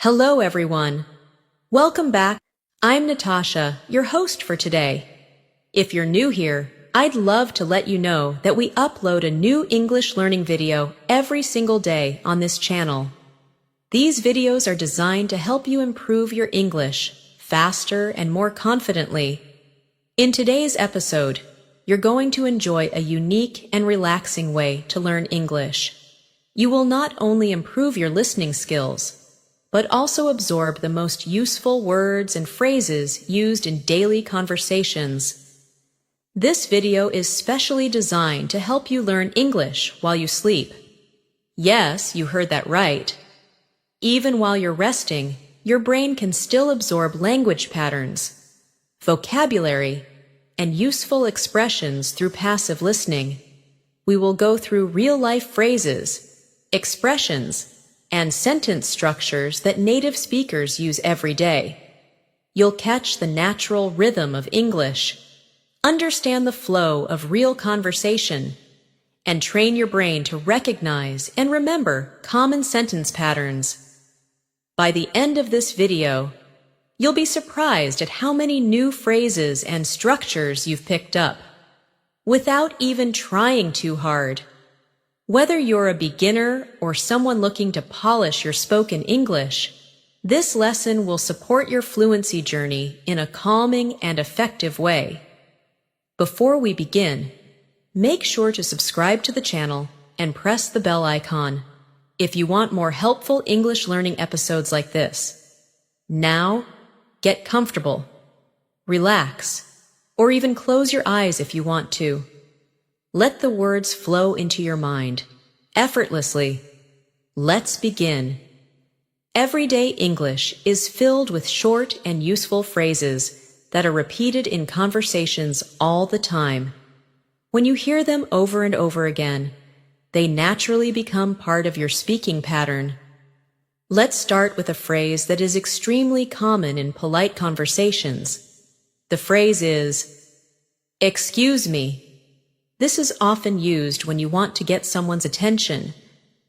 Hello, everyone. Welcome back. I'm Natasha, your host for today. If you're new here, I'd love to let you know that we upload a new English learning video every single day on this channel. These videos are designed to help you improve your English faster and more confidently. In today's episode, you're going to enjoy a unique and relaxing way to learn English. You will not only improve your listening skills, but also absorb the most useful words and phrases used in daily conversations. This video is specially designed to help you learn English while you sleep. Yes, you heard that right. Even while you're resting, your brain can still absorb language patterns, vocabulary, and useful expressions through passive listening. We will go through real-life phrases, expressions, and sentence structures that native speakers use every day. You'll catch the natural rhythm of English, understand the flow of real conversation, and train your brain to recognize and remember common sentence patterns. By the end of this video, you'll be surprised at how many new phrases and structures you've picked up, without even trying too hard. Whether you're a beginner or someone looking to polish your spoken English, this lesson will support your fluency journey in a calming and effective way. Before we begin, make sure to subscribe to the channel and press the bell icon if you want more helpful English learning episodes like this. Now, get comfortable, relax, or even close your eyes if you want to. Let the words flow into your mind, effortlessly. Let's begin. Everyday English is filled with short and useful phrases that are repeated in conversations all the time. When you hear them over and over again, they naturally become part of your speaking pattern. Let's start with a phrase that is extremely common in polite conversations. The phrase is, "Excuse me." This is often used when you want to get someone's attention,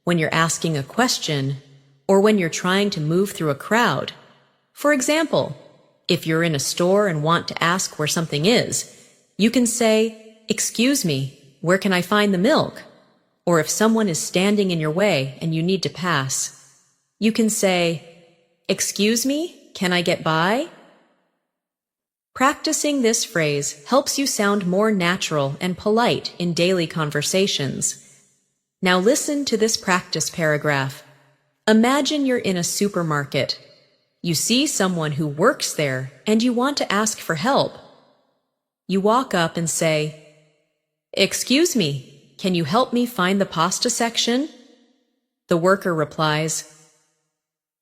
when you're asking a question, or when you're trying to move through a crowd. For example, if you're in a store and want to ask where something is, you can say, "Excuse me, where can I find the milk?" Or if someone is standing in your way and you need to pass, you can say, "Excuse me, can I get by?" Practicing this phrase helps you sound more natural and polite in daily conversations. Now listen to this practice paragraph. Imagine you're in a supermarket. You see someone who works there and you want to ask for help. You walk up and say, "Excuse me, can you help me find the pasta section?" The worker replies,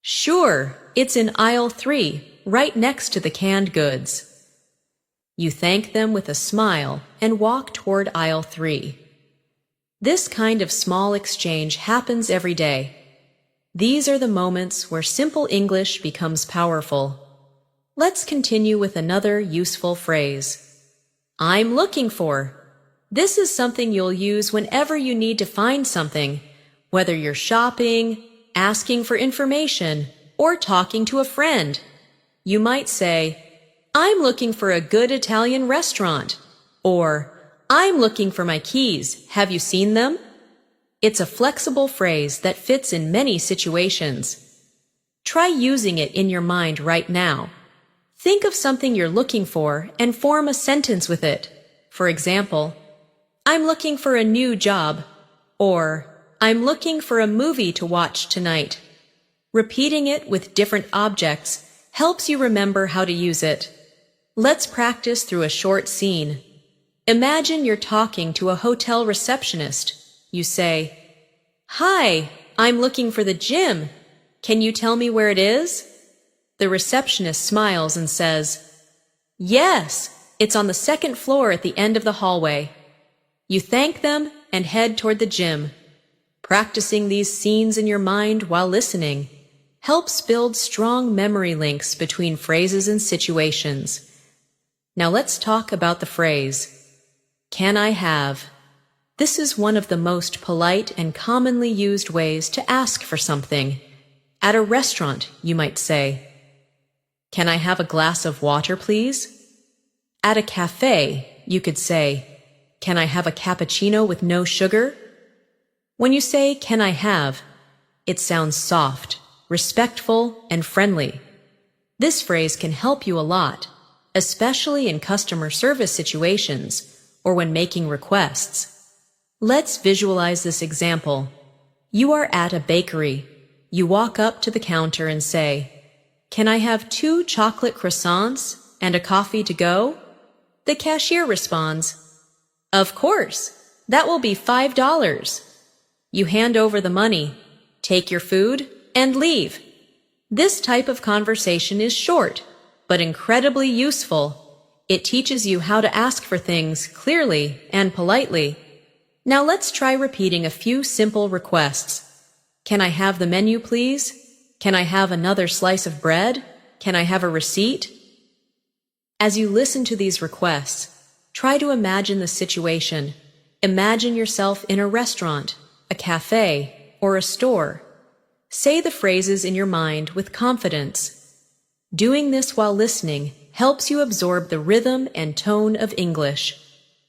"Sure, it's in aisle 3, right next to the canned goods." You thank them with a smile and walk toward aisle 3. This kind of small exchange happens every day. These are the moments where simple English becomes powerful. Let's continue with another useful phrase. "I'm looking for." This is something you'll use whenever you need to find something, whether you're shopping, asking for information, or talking to a friend. You might say, "I'm looking for a good Italian restaurant," or "I'm looking for my keys. Have you seen them?" It's a flexible phrase that fits in many situations. Try using it in your mind right now. Think of something you're looking for and form a sentence with it. For example, "I'm looking for a new job," or "I'm looking for a movie to watch tonight." Repeating it with different objects helps you remember how to use it. Let's practice through a short scene. Imagine you're talking to a hotel receptionist. You say, "Hi, I'm looking for the gym. Can you tell me where it is?" The receptionist smiles and says, "Yes, it's on the second floor at the end of the hallway." You thank them and head toward the gym. Practicing these scenes in your mind while listening helps build strong memory links between phrases and situations. Now let's talk about the phrase, "Can I have?" This is one of the most polite and commonly used ways to ask for something. At a restaurant, you might say, "Can I have a glass of water, please?" At a cafe, you could say, "Can I have a cappuccino with no sugar?" When you say, "Can I have?" it sounds soft, respectful, and friendly. This phrase can help you a lot, especially in customer service situations or when making requests. Let's visualize this example. You are at a bakery. You walk up to the counter and say, "Can I have 2 chocolate croissants and a coffee to go?" The cashier responds, "Of course, that will be $5. You hand over the money, take your food, and leave. This type of conversation is short, but incredibly useful. It teaches you how to ask for things clearly and politely. Now let's try repeating a few simple requests. Can I have the menu, please? Can I have another slice of bread? Can I have a receipt? As you listen to these requests, try to imagine the situation. Imagine yourself in a restaurant, a cafe, or a store. Say the phrases in your mind with confidence. Doing this while listening helps you absorb the rhythm and tone of English.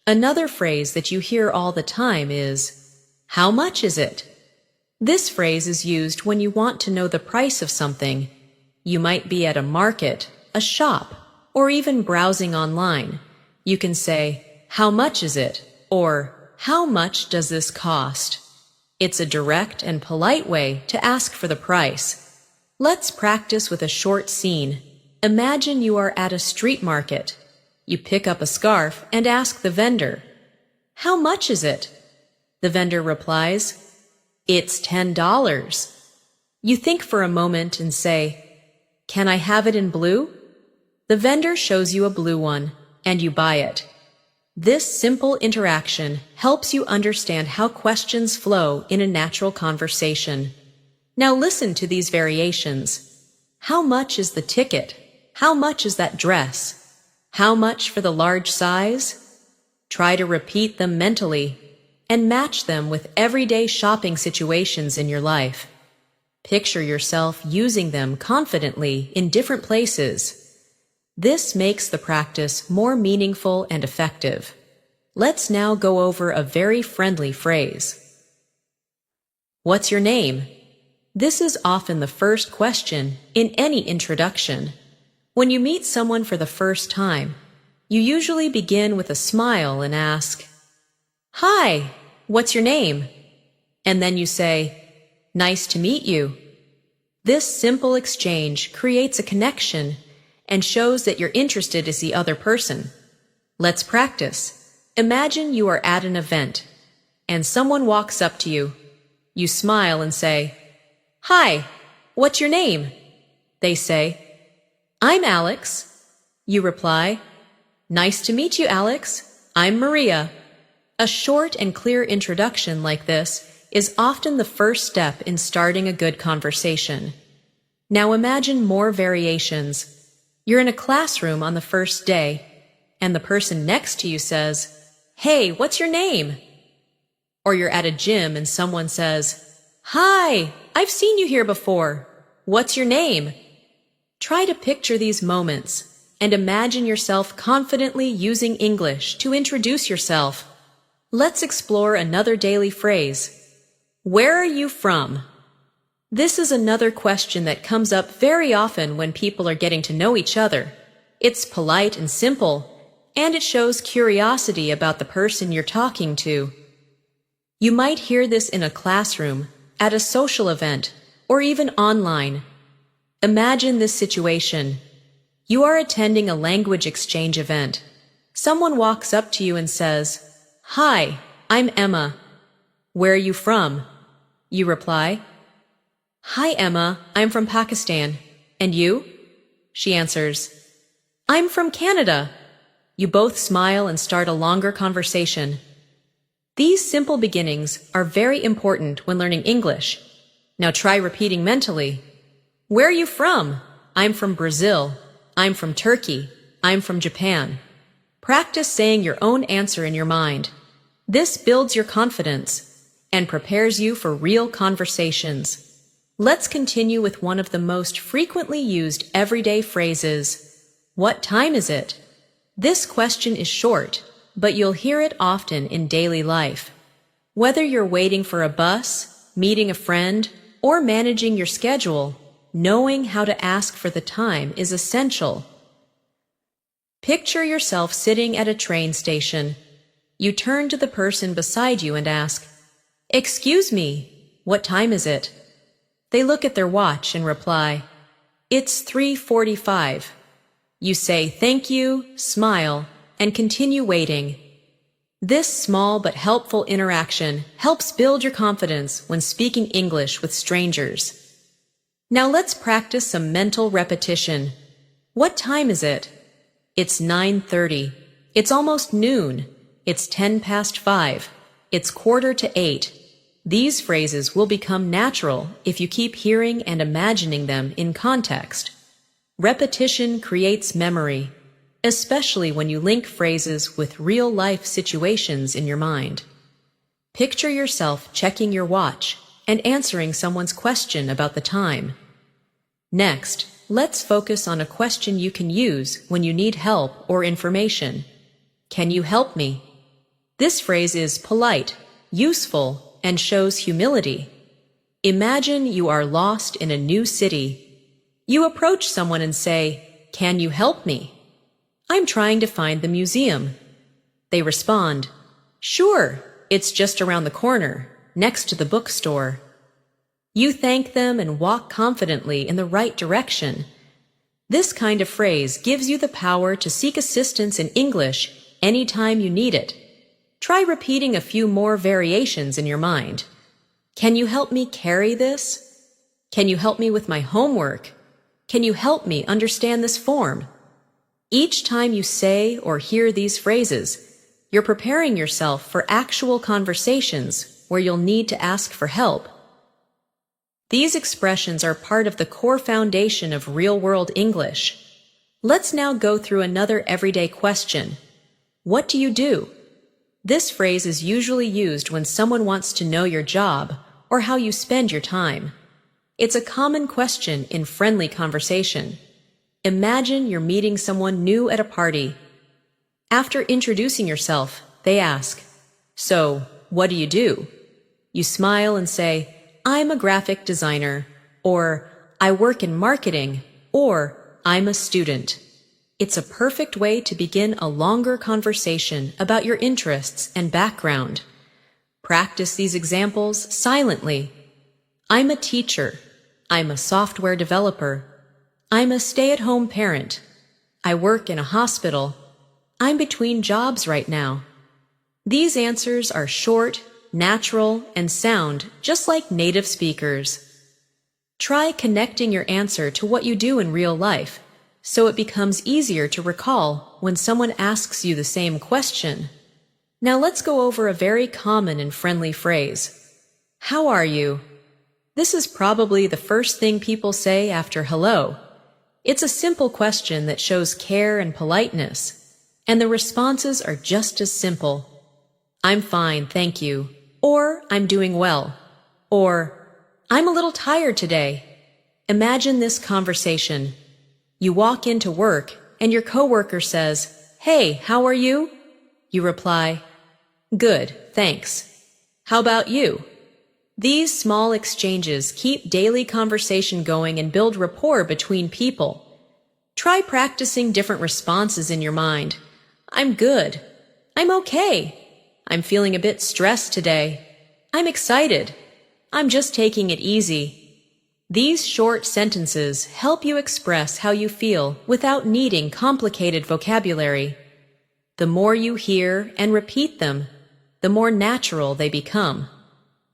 Another phrase that you hear all the time is, "How much is it?" This phrase is used when you want to know the price of something. You might be at a market, a shop, or even browsing online. You can say, "How much is it?" or "How much does this cost?" It's a direct and polite way to ask for the price. Let's practice with a short scene. Imagine you are at a street market. You pick up a scarf and ask the vendor, "How much is it?" The vendor replies, "It's $10. You think for a moment and say, "Can I have it in blue?" The vendor shows you a blue one, and you buy it. This simple interaction helps you understand how questions flow in a natural conversation. Now listen to these variations. How much is the ticket? How much is that dress? How much for the large size? Try to repeat them mentally and match them with everyday shopping situations in your life. Picture yourself using them confidently in different places. This makes the practice more meaningful and effective. Let's now go over a very friendly phrase. What's your name? This is often the first question in any introduction. When you meet someone for the first time, you usually begin with a smile and ask, "Hi, what's your name?" And then you say, "Nice to meet you." This simple exchange creates a connection and shows that you're interested to see other person. Let's practice. Imagine you are at an event, and someone walks up to you. You smile and say, "Hi, what's your name?" They say, "I'm Alex." You reply, "Nice to meet you, Alex. I'm Maria." A short and clear introduction like this is often the first step in starting a good conversation. Now imagine more variations. You're in a classroom on the first day, and the person next to you says, "Hey, what's your name?" Or you're at a gym and someone says, "Hi, I've seen you here before. What's your name?" Try to picture these moments and imagine yourself confidently using English to introduce yourself. Let's explore another daily phrase. Where are you from? This is another question that comes up very often when people are getting to know each other. It's polite and simple, and it shows curiosity about the person you're talking to. You might hear this in a classroom, at a social event, or even online. Imagine this situation. You are attending a language exchange event. Someone walks up to you and says, "Hi, I'm Emma. Where are you from?" You reply, "Hi, Emma, I'm from Pakistan. And you?" She answers, "I'm from Canada." You both smile and start a longer conversation. These simple beginnings are very important when learning English. Now try repeating mentally. Where are you from? I'm from Brazil. I'm from Turkey. I'm from Japan. Practice saying your own answer in your mind. This builds your confidence and prepares you for real conversations. Let's continue with one of the most frequently used everyday phrases. What time is it? This question is short, but you'll hear it often in daily life. Whether you're waiting for a bus, meeting a friend, or managing your schedule, knowing how to ask for the time is essential. Picture yourself sitting at a train station. You turn to the person beside you and ask, "Excuse me, what time is it?" They look at their watch and reply, "It's 3:45. You say thank you, smile, and continue waiting. This small but helpful interaction helps build your confidence when speaking English with strangers. Now let's practice some mental repetition. What time is it? It's 9:30. It's almost noon. It's 5:10. It's 7:45. These phrases will become natural if you keep hearing and imagining them in context. Repetition creates memory, especially when you link phrases with real-life situations in your mind. Picture yourself checking your watch and answering someone's question about the time. Next, let's focus on a question you can use when you need help or information. Can you help me? This phrase is polite, useful, and shows humility. Imagine you are lost in a new city. You approach someone and say, "Can you help me? I'm trying to find the museum." They respond, "Sure, it's just around the corner, next to the bookstore." You thank them and walk confidently in the right direction. This kind of phrase gives you the power to seek assistance in English anytime you need it. Try repeating a few more variations in your mind. Can you help me carry this? Can you help me with my homework? Can you help me understand this form? Each time you say or hear these phrases, you're preparing yourself for actual conversations where you'll need to ask for help. These expressions are part of the core foundation of real-world English. Let's now go through another everyday question. What do you do? This phrase is usually used when someone wants to know your job or how you spend your time. It's a common question in friendly conversation. Imagine you're meeting someone new at a party. After introducing yourself, they ask, "So, what do you do?" You smile and say, "I'm a graphic designer," or "I work in marketing," or "I'm a student." It's a perfect way to begin a longer conversation about your interests and background. Practice these examples silently. I'm a teacher. I'm a software developer. I'm a stay-at-home parent. I work in a hospital. I'm between jobs right now. These answers are short, natural, and sound just like native speakers. Try connecting your answer to what you do in real life, so it becomes easier to recall when someone asks you the same question. Now let's go over a very common and friendly phrase. How are you? This is probably the first thing people say after hello. It's a simple question that shows care and politeness, and the responses are just as simple. I'm fine, thank you. Or I'm doing well. Or I'm a little tired today. Imagine this conversation. You walk into work and your coworker says, "Hey, how are you?" You reply, "Good, thanks. How about you?" These small exchanges keep daily conversation going and build rapport between people. Try practicing different responses in your mind. I'm good. I'm okay. I'm feeling a bit stressed today. I'm excited. I'm just taking it easy. These short sentences help you express how you feel without needing complicated vocabulary. The more you hear and repeat them, the more natural they become.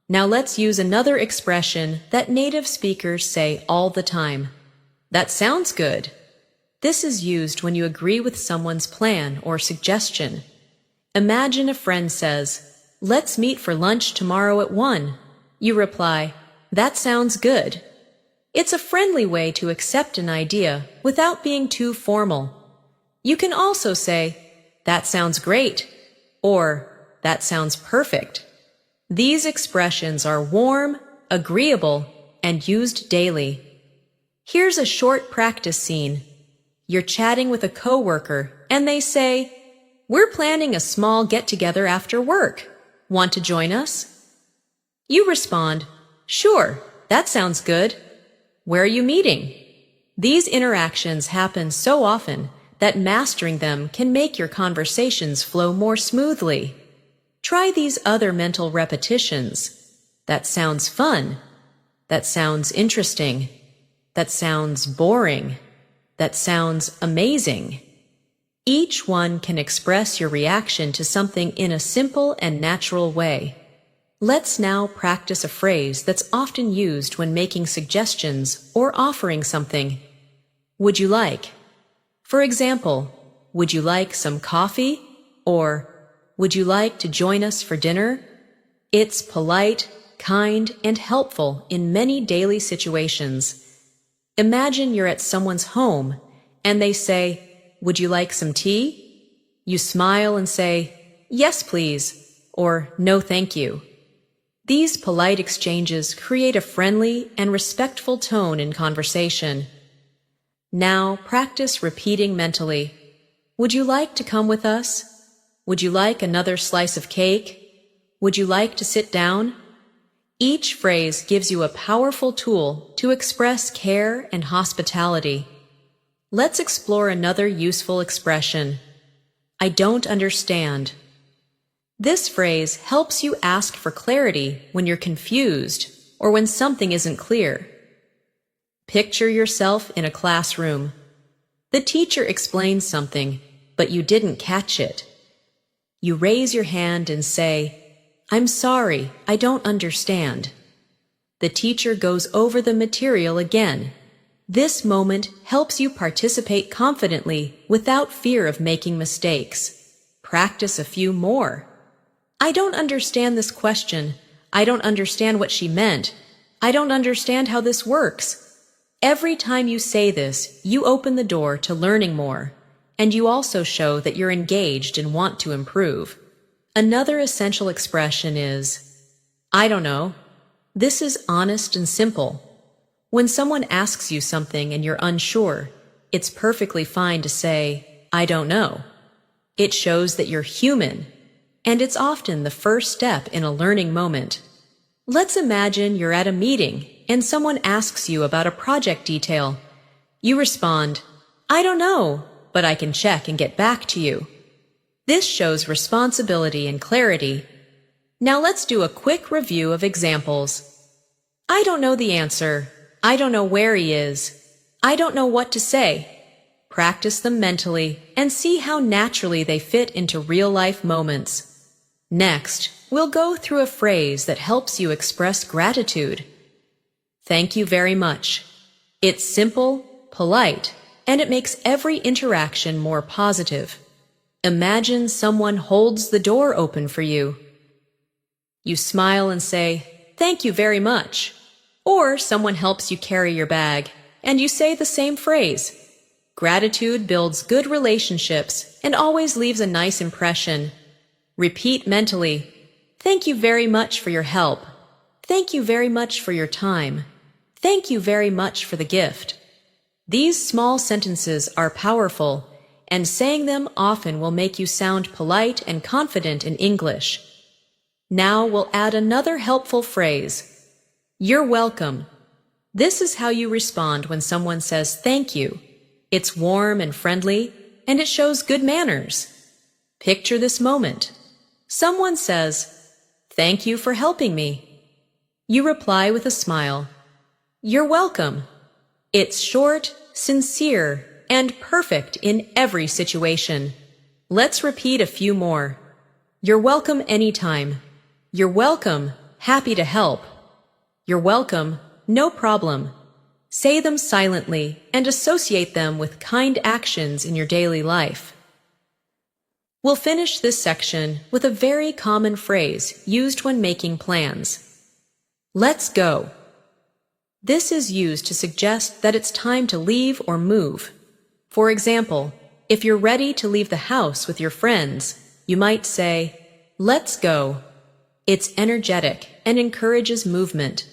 Now let's use another expression that native speakers say all the time. That sounds good. This is used when you agree with someone's plan or suggestion. Imagine a friend says, "Let's meet for lunch tomorrow at 1. You reply, "That sounds good." It's a friendly way to accept an idea without being too formal. You can also say, "That sounds great," or "That sounds perfect." These expressions are warm, agreeable, and used daily. Here's a short practice scene. You're chatting with a coworker, and they say, "We're planning a small get-together after work. Want to join us?" You respond, "Sure, that sounds good. Where are you meeting?" These interactions happen so often that mastering them can make your conversations flow more smoothly. Try these other mental repetitions. That sounds fun. That sounds interesting. That sounds boring. That sounds amazing. Each one can express your reaction to something in a simple and natural way. Let's now practice a phrase that's often used when making suggestions or offering something. Would you like? For example, would you like some coffee? Or, would you like to join us for dinner? It's polite, kind, and helpful in many daily situations. Imagine you're at someone's home and they say, "Would you like some tea?" You smile and say, "Yes, please," or "No, thank you." These polite exchanges create a friendly and respectful tone in conversation. Now practice repeating mentally. Would you like to come with us? Would you like another slice of cake? Would you like to sit down? Each phrase gives you a powerful tool to express care and hospitality. Let's explore another useful expression. I don't understand. This phrase helps you ask for clarity when you're confused or when something isn't clear. Picture yourself in a classroom. The teacher explains something, but you didn't catch it. You raise your hand and say, "I'm sorry, I don't understand." The teacher goes over the material again. This moment helps you participate confidently without fear of making mistakes. Practice a few more. I don't understand this question. I don't understand what she meant. I don't understand how this works. Every time you say this, you open the door to learning more, and you also show that you're engaged and want to improve. Another essential expression is, I don't know. This is honest and simple. When someone asks you something and you're unsure, it's perfectly fine to say, I don't know. It shows that you're human, and it's often the first step in a learning moment. Let's imagine you're at a meeting and someone asks you about a project detail. You respond, I don't know, but I can check and get back to you. This shows responsibility and clarity. Now let's do a quick review of examples. I don't know the answer. I don't know where he is. I don't know what to say. Practice them mentally and see how naturally they fit into real-life moments. Next, we'll go through a phrase that helps you express gratitude. Thank you very much. It's simple, polite, and it makes every interaction more positive. Imagine someone holds the door open for you. You smile and say, thank you very much. Or someone helps you carry your bag, and you say the same phrase. Gratitude builds good relationships and always leaves a nice impression. Repeat mentally, thank you very much for your help. Thank you very much for your time. Thank you very much for the gift. These small sentences are powerful, and saying them often will make you sound polite and confident in English. Now we'll add another helpful phrase. You're welcome. This is how you respond when someone says thank you. It's warm and friendly, and it shows good manners. Picture this moment. Someone says, thank you for helping me. You reply with a smile. You're welcome. It's short, sincere, and perfect in every situation. Let's repeat a few more. You're welcome anytime. You're welcome, happy to help. You're welcome, no problem. Say them silently and associate them with kind actions in your daily life. We'll finish this section with a very common phrase used when making plans. Let's go. This is used to suggest that it's time to leave or move. For example, if you're ready to leave the house with your friends, you might say, let's go. It's energetic and encourages movement.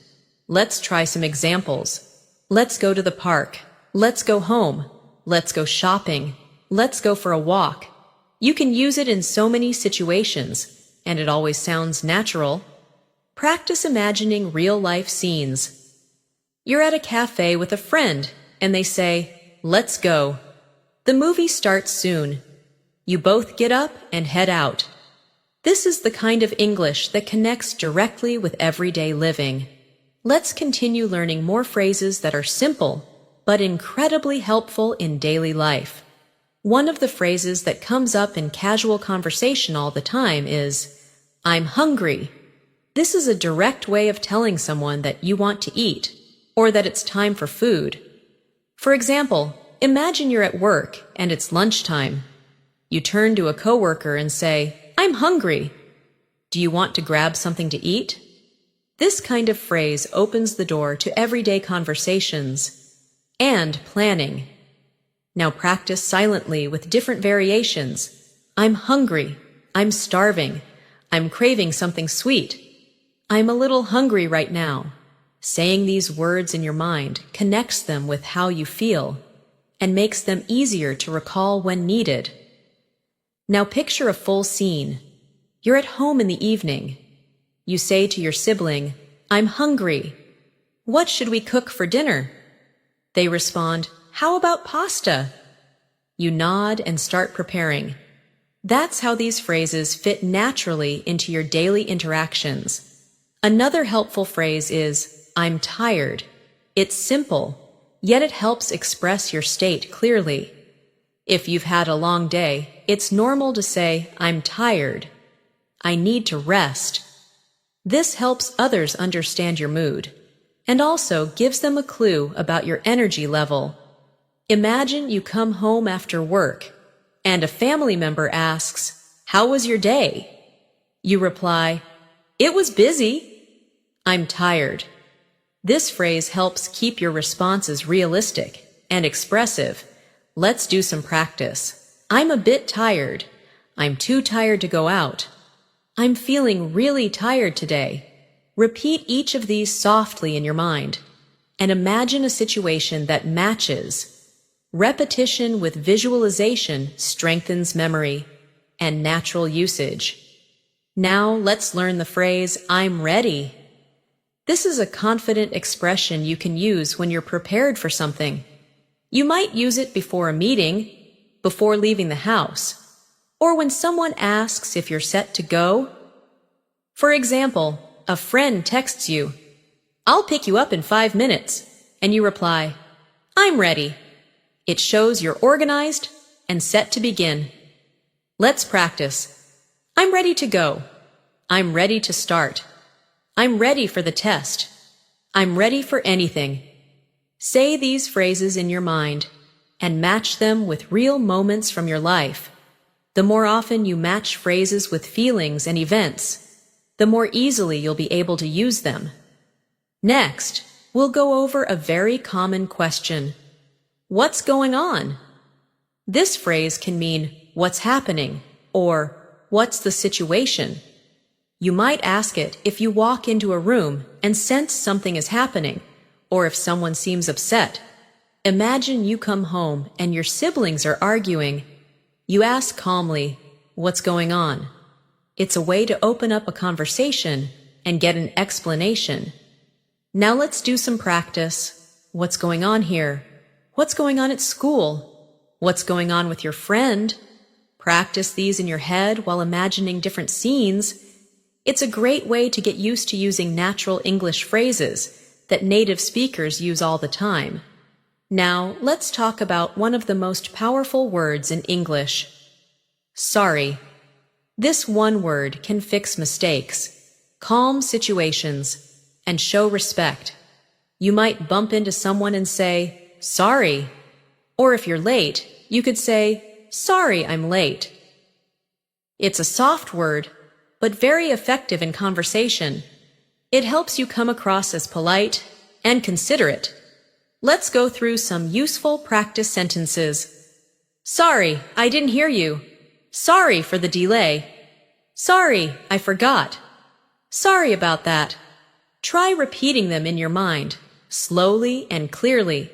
Let's try some examples. Let's go to the park. Let's go home. Let's go shopping. Let's go for a walk. You can use it in so many situations, and it always sounds natural. Practice imagining real-life scenes. You're at a cafe with a friend, and they say, "Let's go." The movie starts soon. You both get up and head out. This is the kind of English that connects directly with everyday living. Let's continue learning more phrases that are simple, but incredibly helpful in daily life. One of the phrases that comes up in casual conversation all the time is, "I'm hungry." This is a direct way of telling someone that you want to eat, or that it's time for food. For example, imagine you're at work and it's lunchtime. You turn to a coworker and say, "I'm hungry. Do you want to grab something to eat?" This kind of phrase opens the door to everyday conversations and planning. Now practice silently with different variations. I'm hungry. I'm starving. I'm craving something sweet. I'm a little hungry right now. Saying these words in your mind connects them with how you feel and makes them easier to recall when needed. Now picture a full scene. You're at home in the evening. You say to your sibling, "I'm hungry. What should we cook for dinner?" They respond, "How about pasta?" You nod and start preparing. That's how these phrases fit naturally into your daily interactions. Another helpful phrase is, "I'm tired." It's simple, yet it helps express your state clearly. If you've had a long day, it's normal to say, "I'm tired. I need to rest." This helps others understand your mood, and also gives them a clue about your energy level. Imagine you come home after work, and a family member asks, "How was your day?" You reply, "It was busy. I'm tired." This phrase helps keep your responses realistic and expressive. Let's do some practice. I'm a bit tired. I'm too tired to go out. I'm feeling really tired today. Repeat each of these softly in your mind, and imagine a situation that matches. Repetition with visualization strengthens memory and natural usage. Now let's learn the phrase, "I'm ready." This is a confident expression you can use when you're prepared for something. You might use it before a meeting, before leaving the house, or when someone asks if you're set to go. For example, a friend texts you, "I'll pick you up in 5 minutes," and you reply, "I'm ready." It shows you're organized and set to begin. Let's practice. I'm ready to go. I'm ready to start. I'm ready for the test. I'm ready for anything. Say these phrases in your mind and match them with real moments from your life. The more often you match phrases with feelings and events, the more easily you'll be able to use them. Next, we'll go over a very common question. What's going on? This phrase can mean, "What's happening?" or "What's the situation?" You might ask it if you walk into a room and sense something is happening, or if someone seems upset. Imagine you come home and your siblings are arguing. You ask calmly, "What's going on?" It's a way to open up a conversation and get an explanation. Now let's do some practice. What's going on here? What's going on at school? What's going on with your friend? Practice these in your head while imagining different scenes. It's a great way to get used to using natural English phrases that native speakers use all the time. Now, let's talk about one of the most powerful words in English. Sorry. This one word can fix mistakes, calm situations, and show respect. You might bump into someone and say, "Sorry." Or if you're late, you could say, "Sorry, I'm late." It's a soft word, but very effective in conversation. It helps you come across as polite and considerate. Let's go through some useful practice sentences. Sorry, I didn't hear you. Sorry for the delay. Sorry, I forgot. Sorry about that. Try repeating them in your mind, slowly and clearly.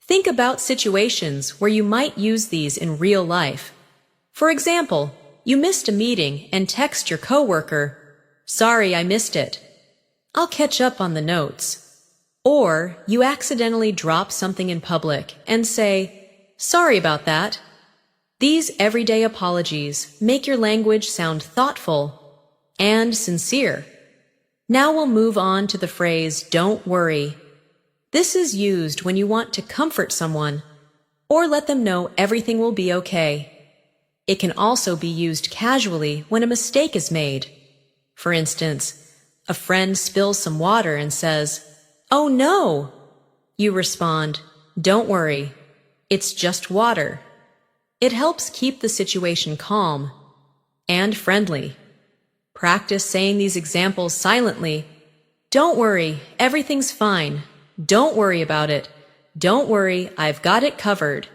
Think about situations where you might use these in real life. For example, you missed a meeting and text your coworker, "Sorry, I missed it. I'll catch up on the notes." Or you accidentally drop something in public and say, "Sorry about that." These everyday apologies make your language sound thoughtful and sincere. Now we'll move on to the phrase, "Don't worry." This is used when you want to comfort someone or let them know everything will be okay. It can also be used casually when a mistake is made. For instance, a friend spills some water and says, "Oh no!" You respond, "Don't worry, it's just water." It helps keep the situation calm and friendly. Practice saying these examples silently. "Don't worry, everything's fine. Don't worry about it. Don't worry, I've got it covered.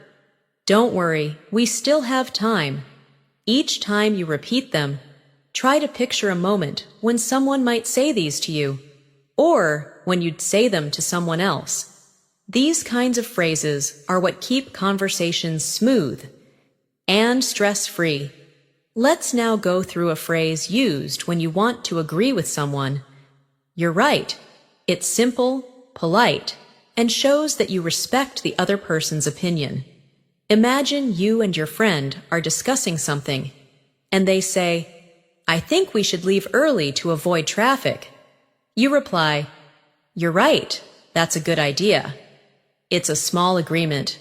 Don't worry, we still have time." Each time you repeat them, try to picture a moment when someone might say these to you, or when you'd say them to someone else. These kinds of phrases are what keep conversations smooth and stress-free. Let's now go through a phrase used when you want to agree with someone. You're right. It's simple, polite, and shows that you respect the other person's opinion. Imagine you and your friend are discussing something, and they say, "I think we should leave early to avoid traffic." You reply, "You're right, that's a good idea." It's a small agreement,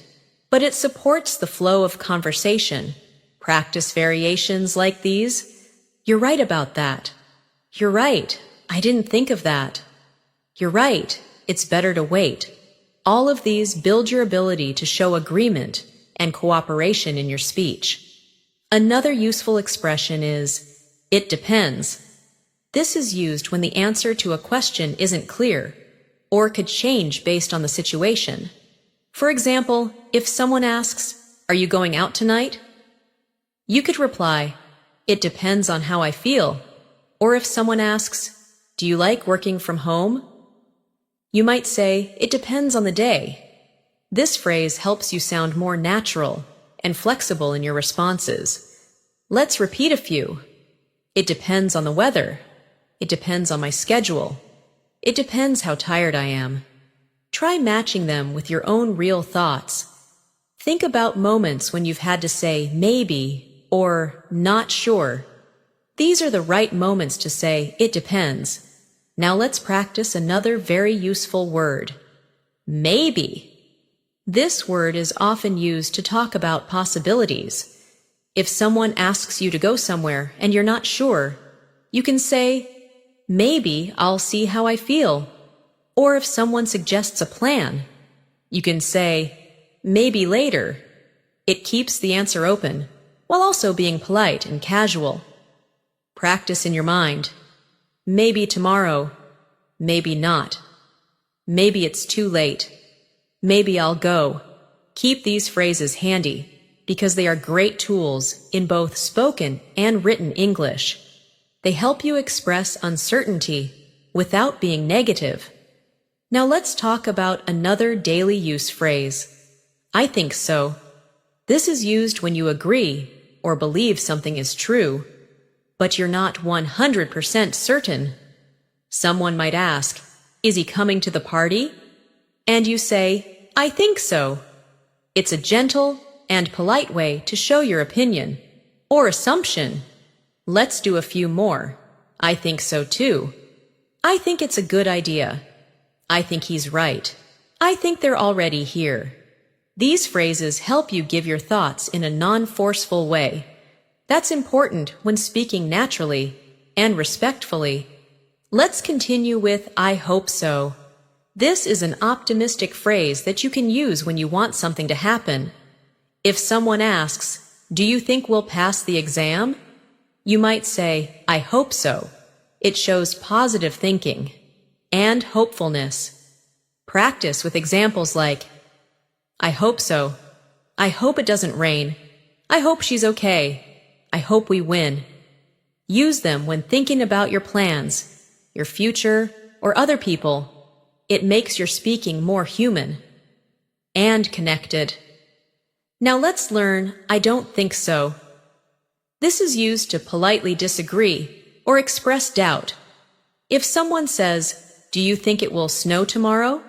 but it supports the flow of conversation. Practice variations like these. "You're right about that." "You're right, I didn't think of that." "You're right, it's better to wait." All of these build your ability to show agreement and cooperation in your speech. Another useful expression is, "It depends." This is used when the answer to a question isn't clear or could change based on the situation. For example, if someone asks, "Are you going out tonight?" You could reply, "It depends on how I feel." Or if someone asks, "Do you like working from home?" You might say, "It depends on the day." This phrase helps you sound more natural and flexible in your responses. Let's repeat a few. It depends on the weather. It depends on my schedule. It depends how tired I am. Try matching them with your own real thoughts. Think about moments when you've had to say maybe or not sure. These are the right moments to say, "It depends." Now let's practice another very useful word. Maybe. This word is often used to talk about possibilities. If someone asks you to go somewhere and you're not sure, you can say, "Maybe I'll see how I feel." Or if someone suggests a plan, you can say, "Maybe later." It keeps the answer open, while also being polite and casual. Practice in your mind. Maybe tomorrow. Maybe not. Maybe it's too late. Maybe I'll go. Keep these phrases handy because they are great tools in both spoken and written English. They help you express uncertainty without being negative. Now let's talk about another daily use phrase. I think so. This is used when you agree or believe something is true, but you're not 100% certain. Someone might ask, "Is he coming to the party?" And you say, "I think so." It's a gentle and polite way to show your opinion or assumption. Let's do a few more. I think so too. I think it's a good idea. I think he's right. I think they're already here. These phrases help you give your thoughts in a non-forceful way. That's important when speaking naturally and respectfully. Let's continue with "I hope so." This is an optimistic phrase that you can use when you want something to happen. If someone asks, "Do you think we'll pass the exam?" You might say, "I hope so." It shows positive thinking and hopefulness. Practice with examples like, "I hope so. I hope it doesn't rain. I hope she's okay. I hope we win." Use them when thinking about your plans, your future, or other people. It makes your speaking more human and connected. Now let's learn I don't think so. This is used to politely disagree or express doubt. If someone says, "Do you think it will snow tomorrow?"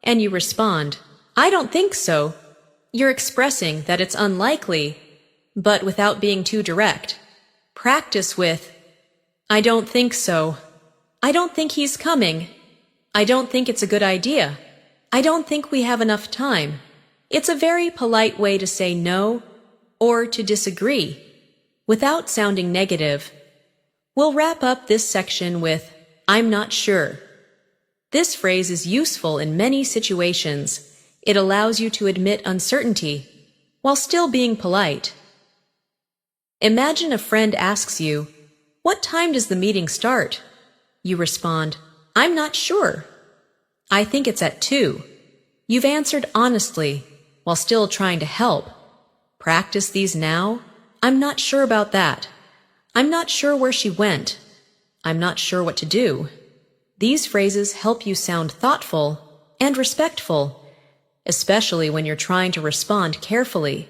and you respond, "I don't think so," you're expressing that it's unlikely, but without being too direct. Practice with, "I don't think so. I don't think he's coming. I don't think it's a good idea. I don't think we have enough time." It's a very polite way to say no or to disagree without sounding negative. We'll wrap up this section with, "I'm not sure." This phrase is useful in many situations. It allows you to admit uncertainty while still being polite. Imagine a friend asks you, "What time does the meeting start?" You respond, "I'm not sure. I think it's at 2. You've answered honestly while still trying to help. Practice these now. "I'm not sure about that." "I'm not sure where she went." "I'm not sure what to do." These phrases help you sound thoughtful and respectful, especially when you're trying to respond carefully.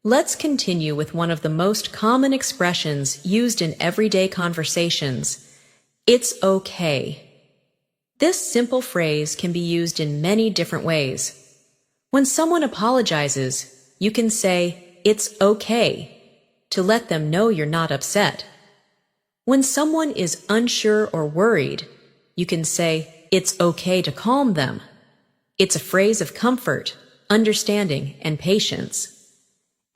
Let's continue with one of the most common expressions used in everyday conversations. It's okay. This simple phrase can be used in many different ways. When someone apologizes, you can say, "It's okay," to let them know you're not upset. When someone is unsure or worried, you can say, "It's okay" to calm them. It's a phrase of comfort, understanding, and patience.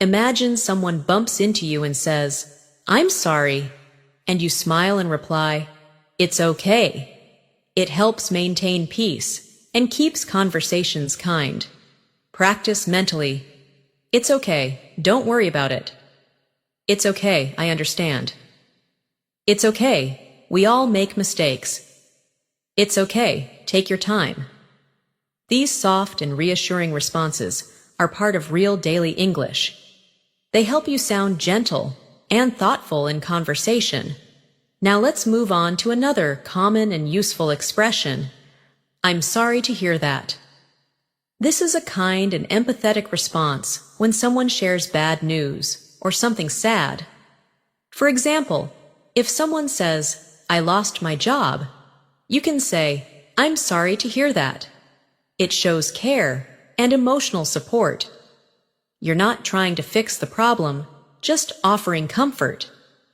Imagine someone bumps into you and says, "I'm sorry," and you smile and reply, "It's okay." It helps maintain peace and keeps conversations kind. Practice mentally. "It's okay, don't worry about it." "It's okay, I understand." "It's okay, we all make mistakes." "It's okay, take your time." These soft and reassuring responses are part of real daily English. They help you sound gentle and thoughtful in conversation. Now let's move on to another common and useful expression. "I'm sorry to hear that." This is a kind and empathetic response when someone shares bad news or something sad. For example, if someone says, "I lost my job," you can say, "I'm sorry to hear that." It shows care and emotional support. You're not trying to fix the problem, just offering comfort.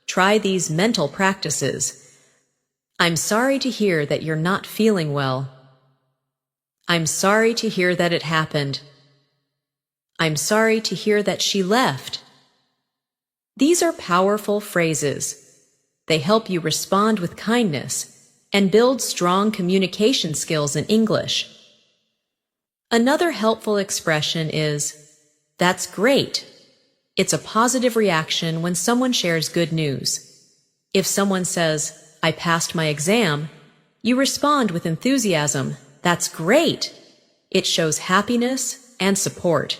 Try these mental practices. "I'm sorry to hear that you're not feeling well." "I'm sorry to hear that it happened." "I'm sorry to hear that she left." These are powerful phrases. They help you respond with kindness and build strong communication skills in English. Another helpful expression is, "That's great." It's a positive reaction when someone shares good news. If someone says, "I passed my exam," you respond with enthusiasm, "That's great." It shows happiness and support.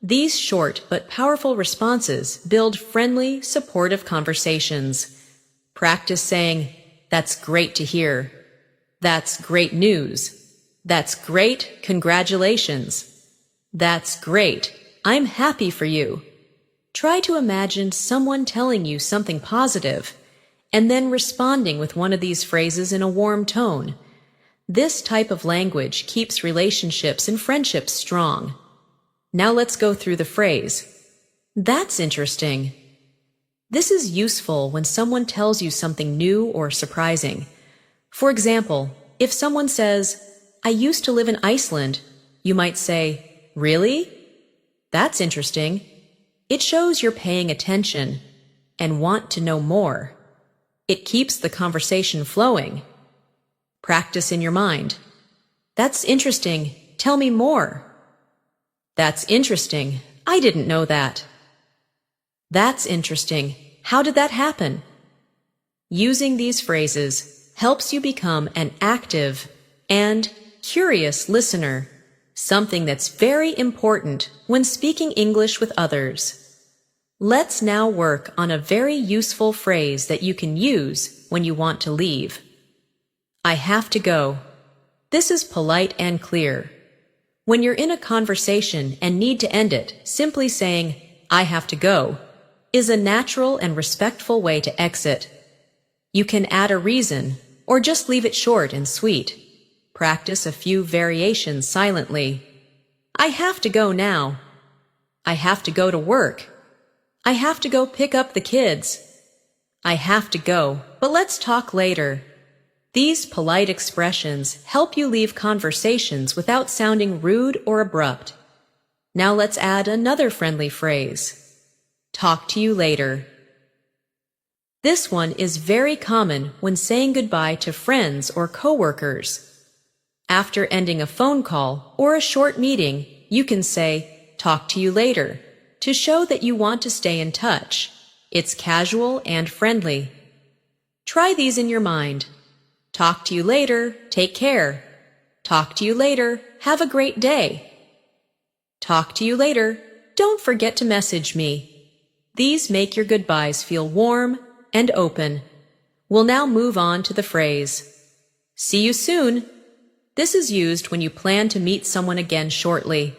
These short but powerful responses build friendly, supportive conversations. Practice saying, "That's great to hear." "That's great news." "That's great, congratulations." "That's great, I'm happy for you." Try to imagine someone telling you something positive and then responding with one of these phrases in a warm tone. This type of language keeps relationships and friendships strong. Now let's go through the phrase, "That's interesting." This is useful when someone tells you something new or surprising. For example, if someone says, "I used to live in Iceland," you might say, "Really? That's interesting." It shows you're paying attention and want to know more. It keeps the conversation flowing. Practice in your mind. "That's interesting. Tell me more." "That's interesting. I didn't know that." "That's interesting. How did that happen?" Using these phrases helps you become an active and curious listener, something that's very important when speaking English with others. Let's now work on a very useful phrase that you can use when you want to leave. I have to go. This is polite and clear. When you're in a conversation and need to end it, simply saying, I have to go, is a natural and respectful way to exit. You can add a reason, or just leave it short and sweet. Practice a few variations silently. I have to go now. I have to go to work. I have to go pick up the kids. I have to go, but let's talk later. These polite expressions help you leave conversations without sounding rude or abrupt. Now let's add another friendly phrase. Talk to you later. This one is very common when saying goodbye to friends or coworkers. After ending a phone call or a short meeting, you can say, talk to you later, to show that you want to stay in touch. It's casual and friendly. Try these in your mind. Talk to you later, take care. Talk to you later, have a great day. Talk to you later, don't forget to message me. These make your goodbyes feel warm and open. We'll now move on to the phrase, see you soon. This is used when you plan to meet someone again shortly.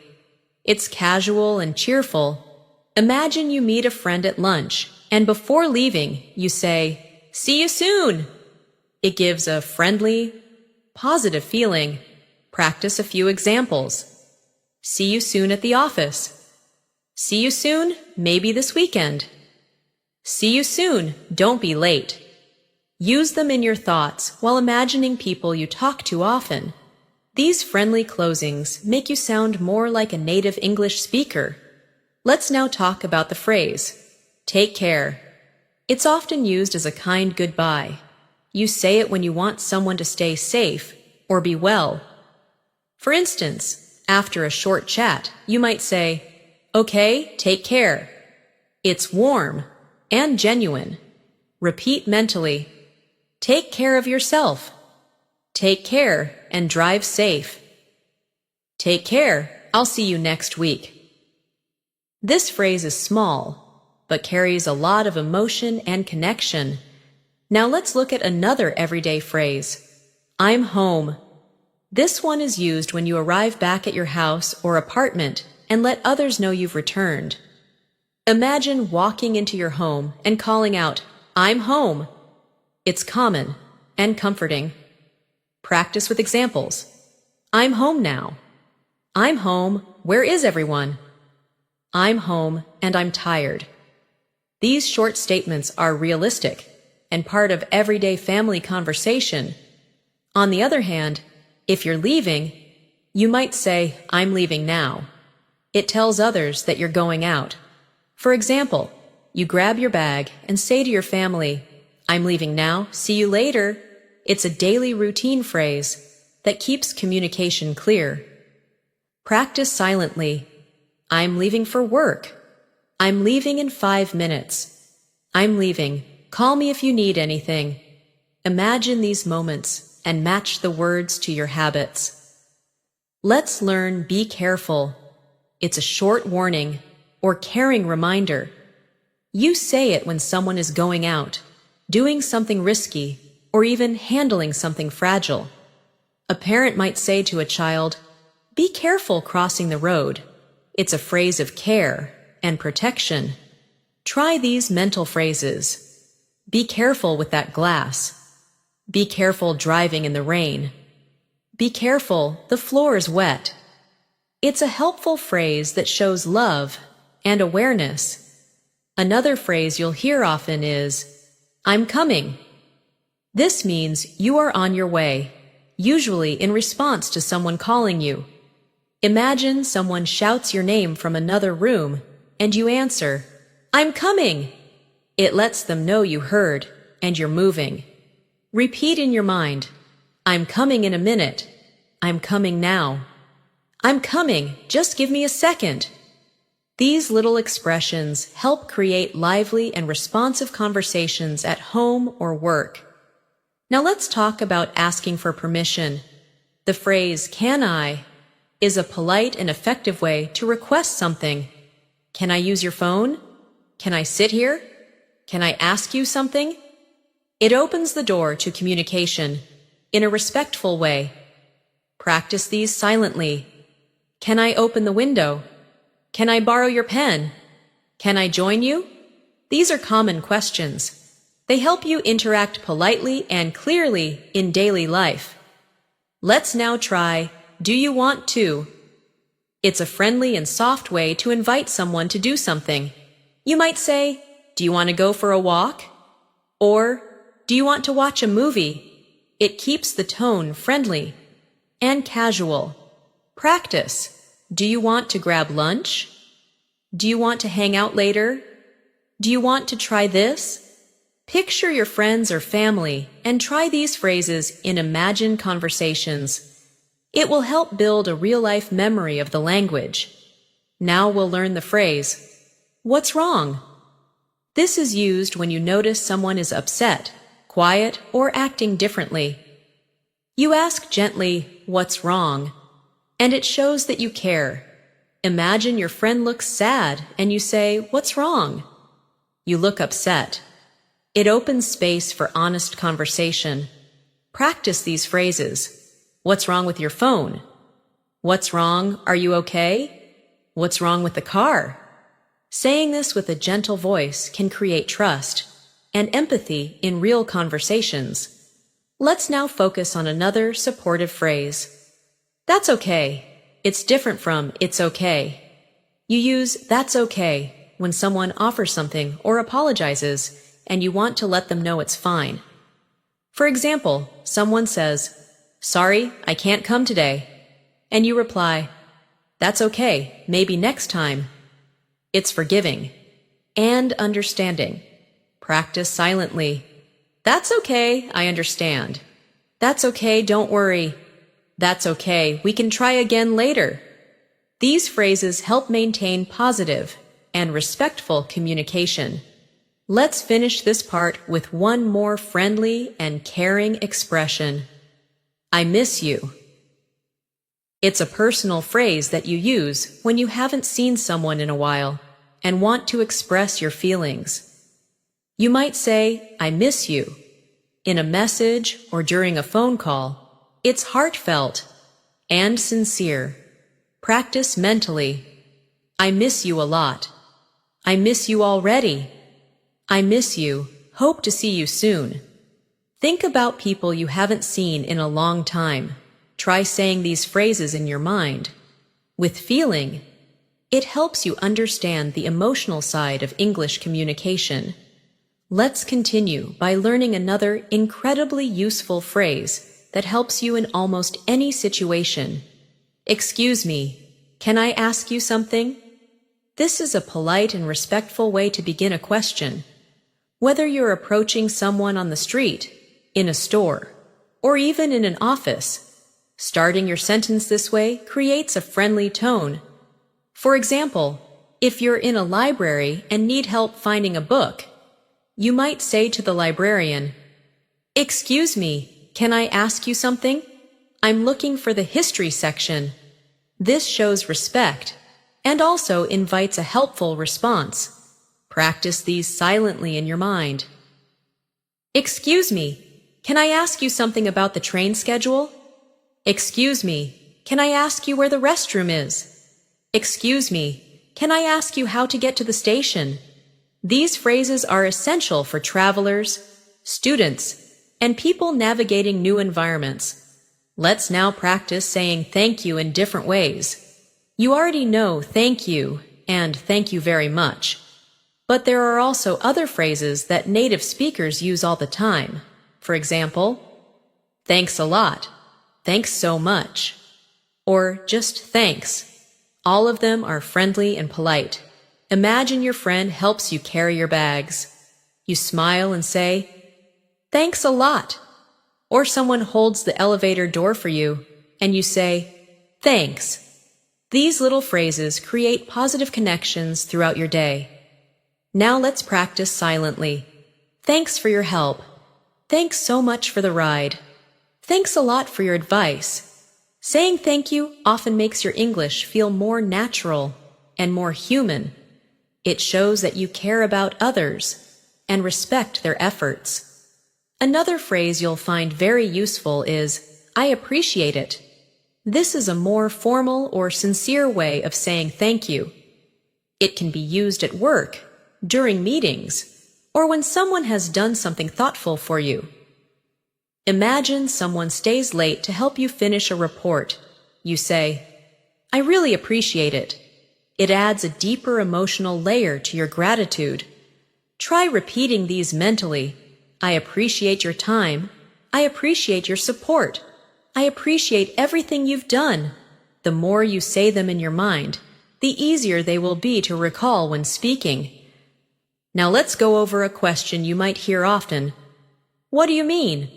It's casual and cheerful. Imagine you meet a friend at lunch, and before leaving, you say, see you soon. It gives a friendly, positive feeling. Practice a few examples. See you soon at the office. See you soon, maybe this weekend. See you soon, don't be late. Use them in your thoughts while imagining people you talk to often. These friendly closings make you sound more like a native English speaker. Let's now talk about the phrase, take care. It's often used as a kind goodbye. You say it when you want someone to stay safe or be well. For instance, after a short chat, you might say, okay, take care. It's warm and genuine. Repeat mentally, take care of yourself. Take care and drive safe. Take care, I'll see you next week. This phrase is small, but carries a lot of emotion and connection. Now let's look at another everyday phrase, I'm home. This one is used when you arrive back at your house or apartment and let others know you've returned. Imagine walking into your home and calling out, I'm home. It's common and comforting. Practice with examples. I'm home now. I'm home. Where is everyone? I'm home and I'm tired. These short statements are realistic and part of everyday family conversation. On the other hand, if you're leaving, you might say, I'm leaving now. It tells others that you're going out. For example, you grab your bag and say to your family, I'm leaving now, see you later. It's a daily routine phrase that keeps communication clear. Practice silently. I'm leaving for work. I'm leaving in 5 minutes. I'm leaving. Call me if you need anything. Imagine these moments and match the words to your habits. Let's learn be careful. It's a short warning or caring reminder. You say it when someone is going out, doing something risky, or even handling something fragile. A parent might say to a child, be careful crossing the road. It's a phrase of care and protection. Try these mental phrases. Be careful with that glass. Be careful driving in the rain. Be careful, the floor is wet. It's a helpful phrase that shows love and awareness. Another phrase you'll hear often is, I'm coming. This means you are on your way, usually in response to someone calling you. Imagine someone shouts your name from another room, and you answer, I'm coming. It lets them know you heard, and you're moving. Repeat in your mind, I'm coming in a minute. I'm coming now. I'm coming, just give me a second. These little expressions help create lively and responsive conversations at home or work. Now let's talk about asking for permission. The phrase, can I, is a polite and effective way to request something. Can I use your phone? Can I sit here? Can I ask you something? It opens the door to communication. in a respectful way. Practice these silently. Can I open the window? Can I borrow your pen? Can I join you? These are common questions. They help you interact politely and clearly in daily life. Let's now try, do you want to? It's a friendly and soft way to invite someone to do something. You might say, do you want to go for a walk? Or, do you want to watch a movie? It keeps the tone friendly and casual. Practice. Do you want to grab lunch? Do you want to hang out later? Do you want to try this? Picture your friends or family and try these phrases in imagined conversations. It will help build a real-life memory of the language. Now we'll learn the phrase, what's wrong? This is used when you notice someone is upset, quiet, or acting differently. You ask gently, what's wrong? And it shows that you care. Imagine your friend looks sad and you say, what's wrong? You look upset. It opens space for honest conversation. Practice these phrases. What's wrong with your phone? What's wrong? Are you okay? What's wrong with the car? Saying this with a gentle voice can create trust and empathy in real conversations. Let's now focus on another supportive phrase. That's okay. It's different from it's okay. You use that's okay when someone offers something or apologizes and you want to let them know it's fine. For example, someone says, sorry, I can't come today. And you reply, that's okay, maybe next time. It's forgiving and understanding. Practice silently. That's okay, I understand. That's okay, don't worry. That's okay, we can try again later. These phrases help maintain positive and respectful communication. Let's finish this part with one more friendly and caring expression. I miss you. It's a personal phrase that you use when you haven't seen someone in a while and want to express your feelings. You might say, I miss you, in a message or during a phone call. It's heartfelt and sincere. Practice mentally. I miss you a lot. I miss you already. I miss you. Hope to see you soon. Think about people you haven't seen in a long time. Try saying these phrases in your mind. With feeling, it helps you understand the emotional side of English communication. Let's continue by learning another incredibly useful phrase that helps you in almost any situation. Excuse me, can I ask you something? This is a polite and respectful way to begin a question. Whether you're approaching someone on the street, in a store, or even in an office, starting your sentence this way creates a friendly tone. For example, if you're in a library and need help finding a book, you might say to the librarian, excuse me, can I ask you something? I'm looking for the history section. This shows respect and also invites a helpful response. Practice these silently in your mind. Excuse me, can I ask you something about the train schedule? Excuse me, can I ask you where the restroom is? Excuse me, can I ask you how to get to the station? These phrases are essential for travelers, students, and people navigating new environments. Let's now practice saying thank you in different ways. You already know thank you and thank you very much. But there are also other phrases that native speakers use all the time. For example, thanks a lot, thanks so much, or just thanks. All of them are friendly and polite. Imagine your friend helps you carry your bags. You smile and say, thanks a lot. Or someone holds the elevator door for you, and you say, thanks. These little phrases create positive connections throughout your day. Now let's practice silently. Thanks for your help. Thanks so much for the ride. Thanks a lot for your advice. Saying thank you often makes your English feel more natural and more human. It shows that you care about others and respect their efforts. Another phrase you'll find very useful is, I appreciate it. This is a more formal or sincere way of saying thank you. It can be used at work, during meetings, or when someone has done something thoughtful for you. Imagine someone stays late to help you finish a report. You say, I really appreciate it. It adds a deeper emotional layer to your gratitude. Try repeating these mentally. I appreciate your time. I appreciate your support. I appreciate everything you've done. The more you say them in your mind, the easier they will be to recall when speaking. Now let's go over a question you might hear often. What do you mean?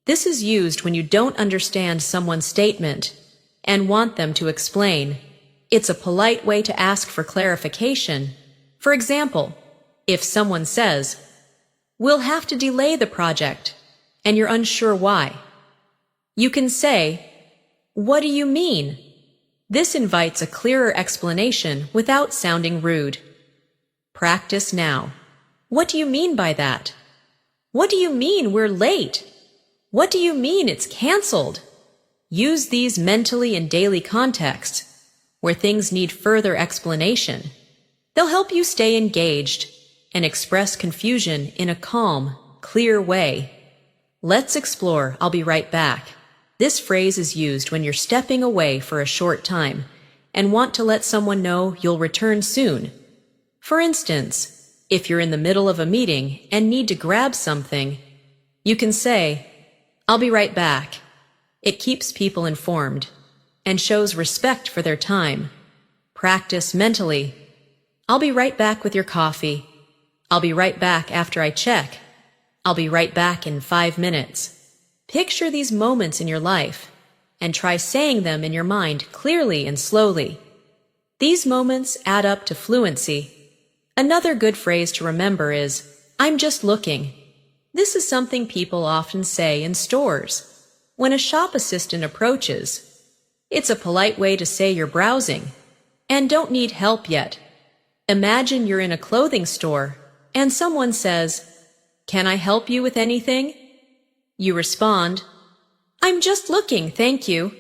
This is used when you don't understand someone's statement and want them to explain. It's a polite way to ask for clarification. For example, if someone says, we'll have to delay the project, and you're unsure why, you can say, what do you mean? This invites a clearer explanation without sounding rude. Practice now. What do you mean by that? What do you mean we're late? What do you mean it's canceled? Use these mentally in daily contexts, where things need further explanation. They'll help you stay engaged and express confusion in a calm, clear way. Let's explore, I'll be right back. This phrase is used when you're stepping away for a short time and want to let someone know you'll return soon. For instance, if you're in the middle of a meeting and need to grab something, you can say, I'll be right back. It keeps people informed and shows respect for their time. Practice mentally. I'll be right back with your coffee. I'll be right back after I check. I'll be right back in 5 minutes. Picture these moments in your life and try saying them in your mind clearly and slowly. These moments add up to fluency. Another good phrase to remember is, I'm just looking. This is something people often say in stores. When a shop assistant approaches, it's a polite way to say you're browsing and don't need help yet. Imagine you're in a clothing store and someone says, can I help you with anything? You respond, I'm just looking, thank you.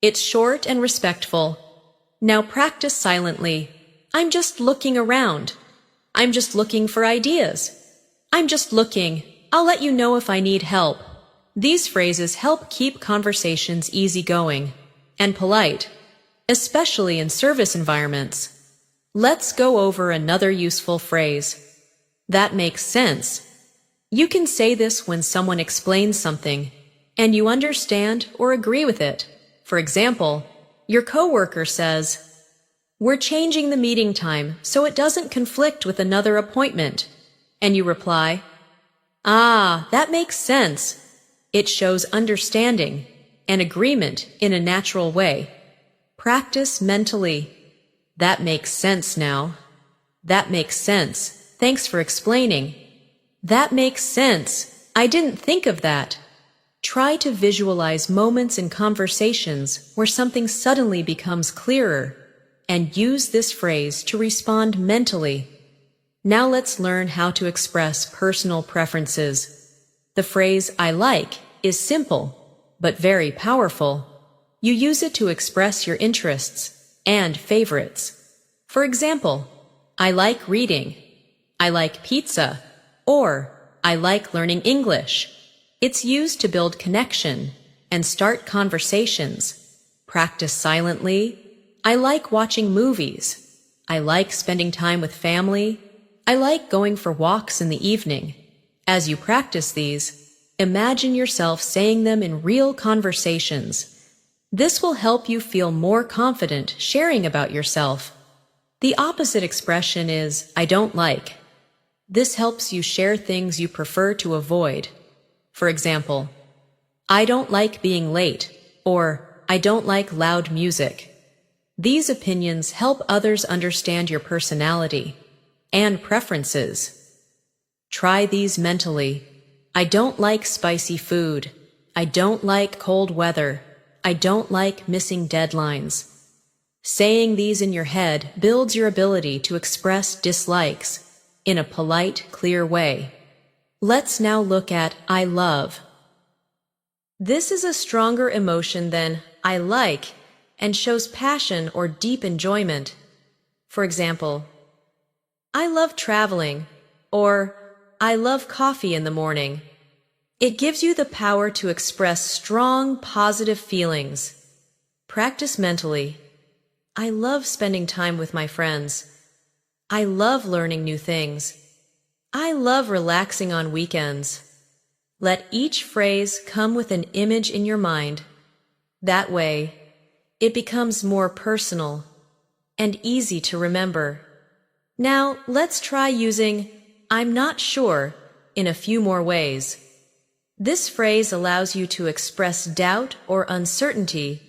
It's short and respectful. Now practice silently. I'm just looking around. I'm just looking for ideas. I'm just looking. I'll let you know if I need help. These phrases help keep conversations easygoing and polite, especially in service environments. Let's go over another useful phrase. That makes sense. You can say this when someone explains something and you understand or agree with it. For example, your coworker says, we're changing the meeting time so it doesn't conflict with another appointment. And you reply, ah, that makes sense. It shows understanding and agreement in a natural way. Practice mentally. That makes sense now. That makes sense. Thanks for explaining. That makes sense. I didn't think of that. Try to visualize moments in conversations where something suddenly becomes clearer and use this phrase to respond mentally. Now let's learn how to express personal preferences. The phrase I like is simple, but very powerful. You use it to express your interests and favorites. For example, I like reading. I like pizza. Or, I like learning English. It's used to build connection and start conversations. Practice silently. I like watching movies. I like spending time with family. I like going for walks in the evening. As you practice these, imagine yourself saying them in real conversations. This will help you feel more confident sharing about yourself. The opposite expression is, I don't like. This helps you share things you prefer to avoid. For example, I don't like being late, or I don't like loud music. These opinions help others understand your personality and preferences. Try these mentally. I don't like spicy food. I don't like cold weather. I don't like missing deadlines. Saying these in your head builds your ability to express dislikes in a polite, clear way. Let's now look at I love. This is a stronger emotion than I like and shows passion or deep enjoyment. For example, I love traveling, or I love coffee in the morning. It gives you the power to express strong, positive feelings. Practice mentally. I love spending time with my friends. I love learning new things. I love relaxing on weekends. Let each phrase come with an image in your mind. That way, it becomes more personal and easy to remember. Now, let's try using I'm not sure in a few more ways. This phrase allows you to express doubt or uncertainty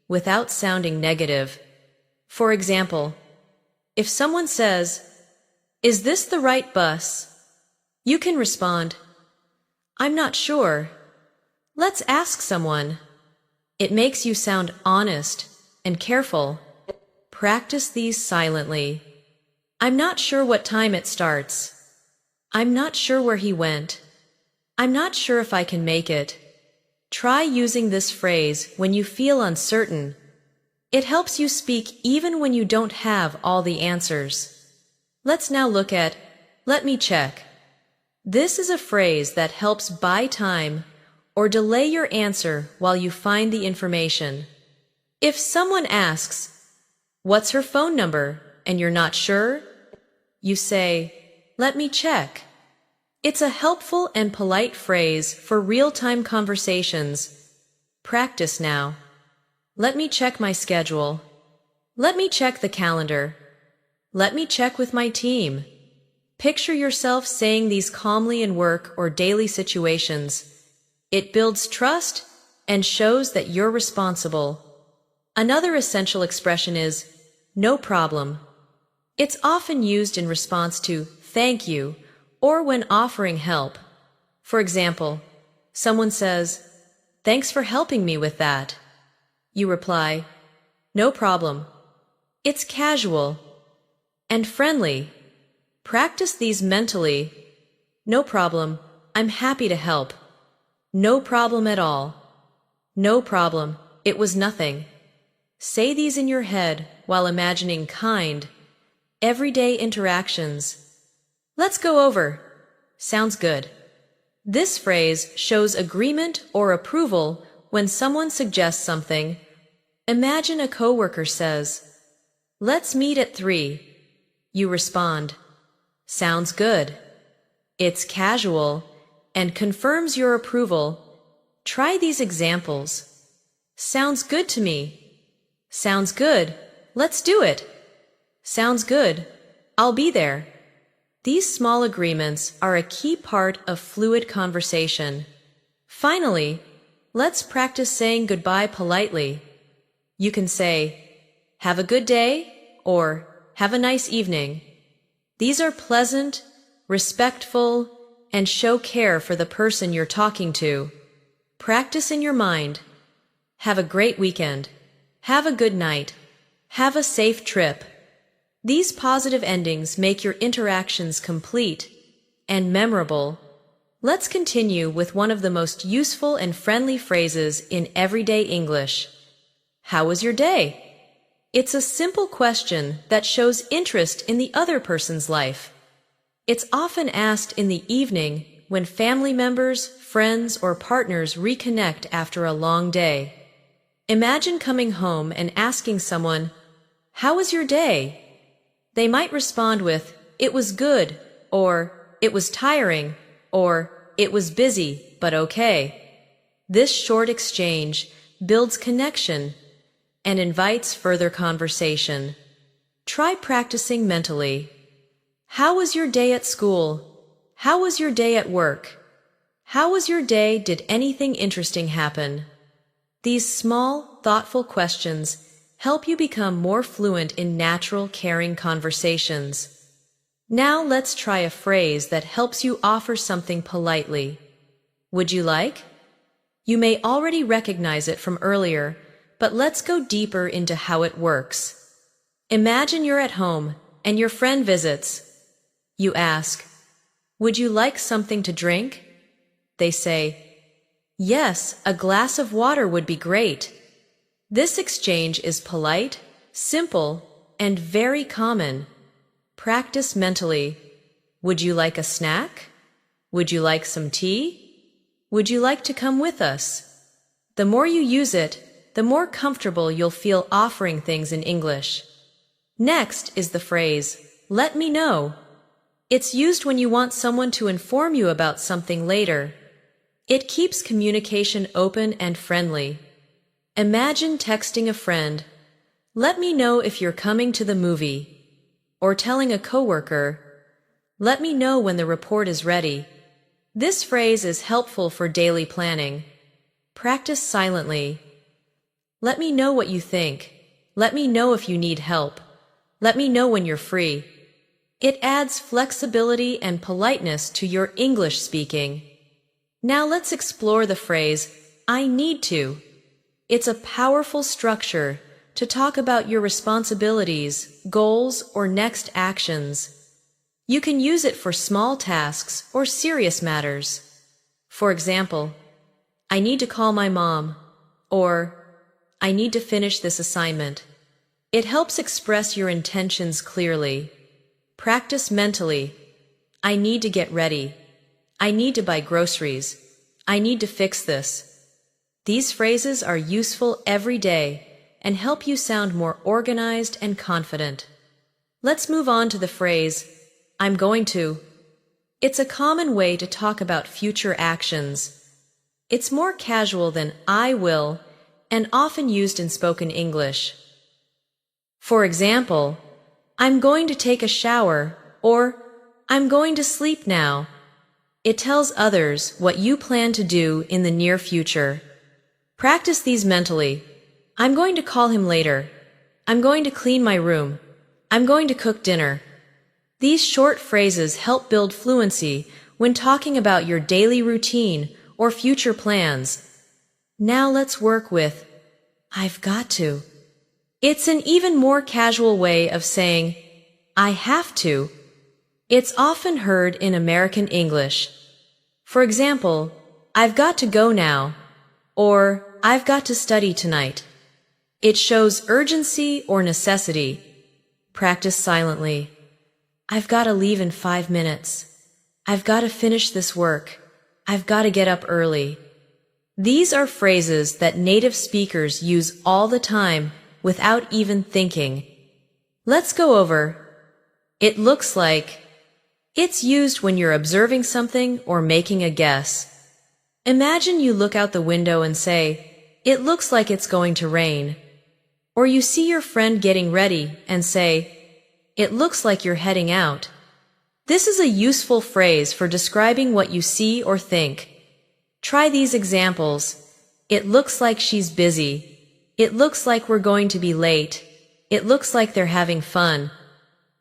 without sounding negative. For example, if someone says, "Is this the right bus?" you can respond, "I'm not sure. Let's ask someone." It makes you sound honest and careful. Practice these silently. I'm not sure what time it starts. I'm not sure where he went. I'm not sure if I can make it. Try using this phrase when you feel uncertain. It helps you speak even when you don't have all the answers. Let's now look at let me check. This is a phrase that helps buy time or delay your answer while you find the information. If someone asks, "What's her phone number?" and you're not sure, you say, "Let me check." It's a helpful and polite phrase for real-time conversations. Practice now. Let me check my schedule. Let me check the calendar. Let me check with my team. Picture yourself saying these calmly in work or daily situations. It builds trust and shows that you're responsible. Another essential expression is no problem. It's often used in response to thank you or when offering help. For example, someone says, "Thanks for helping me with that." You reply, "No problem." It's casual and friendly. Practice these mentally. No problem. I'm happy to help. No problem at all. No problem. It was nothing. Say these in your head while imagining kind, everyday interactions. Let's go over. Sounds good. This phrase shows agreement or approval when someone suggests something. Imagine a coworker says, "Let's meet at 3. You respond, "Sounds good." It's casual and confirms your approval. Try these examples. Sounds good to me. Sounds good. Let's do it. Sounds good. I'll be there. These small agreements are a key part of fluid conversation. Finally, let's practice saying goodbye politely. You can say, "Have a good day," or "Have a nice evening." These are pleasant, respectful, and show care for the person you're talking to. Practice in your mind. Have a great weekend. Have a good night. Have a safe trip. These positive endings make your interactions complete and memorable. Let's continue with one of the most useful and friendly phrases in everyday English. How was your day? It's a simple question that shows interest in the other person's life. It's often asked in the evening when family members, friends, or partners reconnect after a long day. Imagine coming home and asking someone, "How was your day?" They might respond with, "It was good," or "It was tiring," or "It was busy, but okay." This short exchange builds connection and invites further conversation. Try practicing mentally. How was your day at school? How was your day at work? How was your day? Did anything interesting happen? These small, thoughtful questions help you become more fluent in natural, caring conversations. Now let's try a phrase that helps you offer something politely. Would you like? You may already recognize it from earlier, but let's go deeper into how it works. Imagine you're at home and your friend visits. You ask, Would you like something to drink? They say, yes, a glass of water would be great. This exchange is polite, simple, and very common. Practice mentally. Would you like a snack? Would you like some tea? Would you like to come with us? The more you use it, the more comfortable you'll feel offering things in English. Next is the phrase, let me know. It's used when you want someone to inform you about something later. It keeps communication open and friendly. Imagine texting a friend, let me know if you're coming to the movie, or telling a coworker, let me know when the report is ready. This phrase is helpful for daily planning. Practice silently. Let me know what you think. Let me know if you need help. Let me know when you're free. It adds flexibility and politeness to your English speaking. Now let's explore the phrase, I need to. It's a powerful structure to talk about your responsibilities, goals, or next actions. You can use it for small tasks or serious matters. For example, I need to call my mom, or I need to finish this assignment. It helps express your intentions clearly. Practice mentally. I need to get ready. I need to buy groceries. I need to fix this. These phrases are useful every day and help you sound more organized and confident. Let's move on to the phrase, I'm going to. It's a common way to talk about future actions. It's more casual than I will and often used in spoken English. For example, I'm going to take a shower or I'm going to sleep now. It tells others what you plan to do in the near future. Practice these mentally. I'm going to call him later. I'm going to clean my room. I'm going to cook dinner. These short phrases help build fluency when talking about your daily routine or future plans. Now let's work with I've got to. It's an even more casual way of saying I have to. It's often heard in American English. For example, I've got to go now, or I've got to study tonight. It shows urgency or necessity. Practice silently. I've got to leave in 5 minutes. I've got to finish this work. I've got to get up early. These are phrases that native speakers use all the time without even thinking. Let's go over. It looks like. It's used when you're observing something or making a guess. Imagine you look out the window and say, it looks like it's going to rain. Or you see your friend getting ready and say, it looks like you're heading out. This is a useful phrase for describing what you see or think. Try these examples. It looks like she's busy. It looks like we're going to be late. It looks like they're having fun.